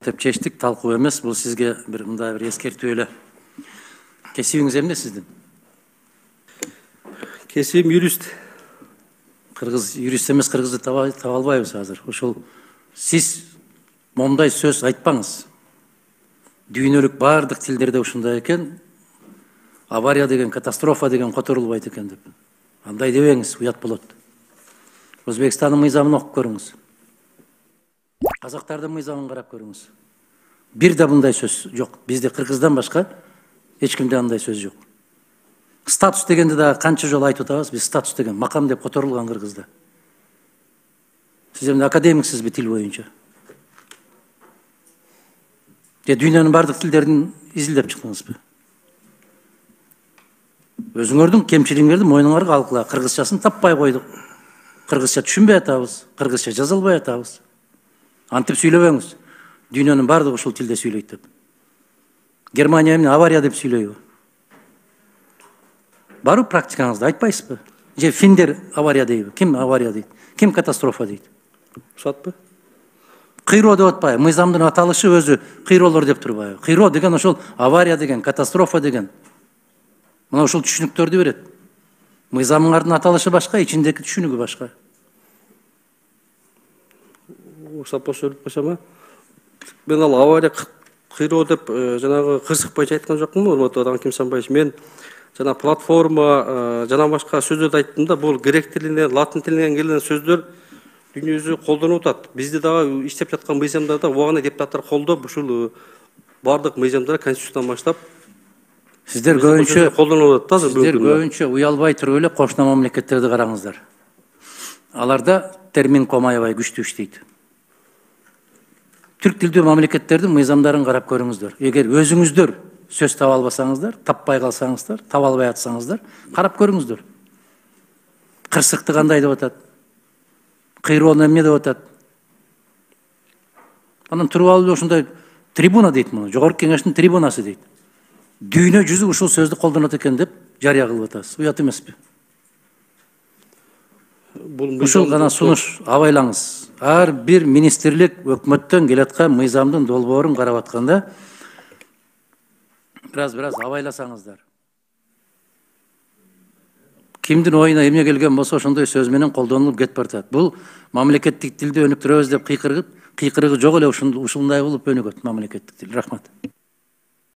Деп чечтик, талкуу эмес. Бул сизге мындай бир эскертүү эле. Кесибиңиз эмне сиздин? Кесибим юрист. Кыргыз юрист эмес, кыргызды таба албайбыз азыр. Ошол сиз момундай сөз айтпаңыз. Дүйнөлүк баардык тилдерде ушундай экен. Авария деген, катастрофа деген которулбайт экен деп. Андай дебеңиз, уят болот. Өзбекстандын мыйзамын окуп көрүңүз. Казактардын мыйзамын карап көрүңүз. Бир да мындай сөз жок. Бизде кыргыздан башка эч кимде андай сөз жок. Статус дегенде да канча жолу айтып атабыз, биз статус деген макам деп которулган кыргызда. Сиз эмне академиксизби тил боюнча? Дүйнөнүн бардык тилдерин изилдеп чыктыңызбы? Өзүңөрдүн кемчилигиңерди мойнуңарга алгыла. Кыргызчасын таппай койдук. Кыргызча түшүнбөй атабыз, кыргызча жазылбай атабыз. Антип сүйлөбөңүз. Дүйнөнүн бардыгы ушул тилде сүйлөйт деп. Германия эмне авария деп сүйлөйбү? Бару практикаңызды айтпайсызбы? Же финдер авария дейби? Ким авария дейт? Ким катастрофа дейт? Ушатпы? Кыйроо деп атпайбы? Мыйзамдын аталышы өзү кыйроолор деп турбайбы? Кыйроо деген ошол авария деген, катастрофа деген. Мына ушул түшүнүктөрдү берет. Мыйзамыңардын аталышы башка, ичиндеки түшүнүгү башка. Ушат бош өлүп калсам, мен ал авария кыйроо деп жанагы кырсыкпайча айткан жокмун, урматтуу Аким Самбаевич. Мен жана платформа жана башка сөздөрдү айттым да, бул грек тилинен, латын тилинен келген сөздөр дүйнө жүзү колдонуп атат. Бизде дагы иштеп жаткан мыйзамдарда убагында депутаттар колдоп, ушул бардык мыйзамдар конституциядан баштап Сиздер көбүнчө уялбай туруп эле кошуна мамлекеттерди караңыздар. Аларда термин кoma аябай күчтүү иштейт. Түрк тилдүү мамлекеттердин мыйзамдарын карап көрүңүздөр. Эгер өзүңүздөр сөз таба албасаңыздар, таппай калсаңыздар, таба албай атсаңыздар, карап көрүңүздөр. Кырсыкты кандай деп атат? Кыйроону эмне деп атат? Анан туруп алып ушундай трибуна дейт муну, жогорку кеңештин трибунасы дейт. Дүйнө жүзү ушул сөздү колдонот экен деп жарыя кылып атасыз. Уят эмеспи? Ушул гана сунуш, абайлаңыз. Ар бир министрлик өкмөттөн келаткан мыйзамдын долбоорун карап атканда бираз абайласаңыздар. Кимдин оюна эмне келген болсо ошондой сөз менен колдонулуп кетип баратат. Бул мамлекеттик тилди өнүктүрөбүз деп кыйкырыгы жок эле ушундай болуп өнүгөт мамлекеттик тил. Рахмат.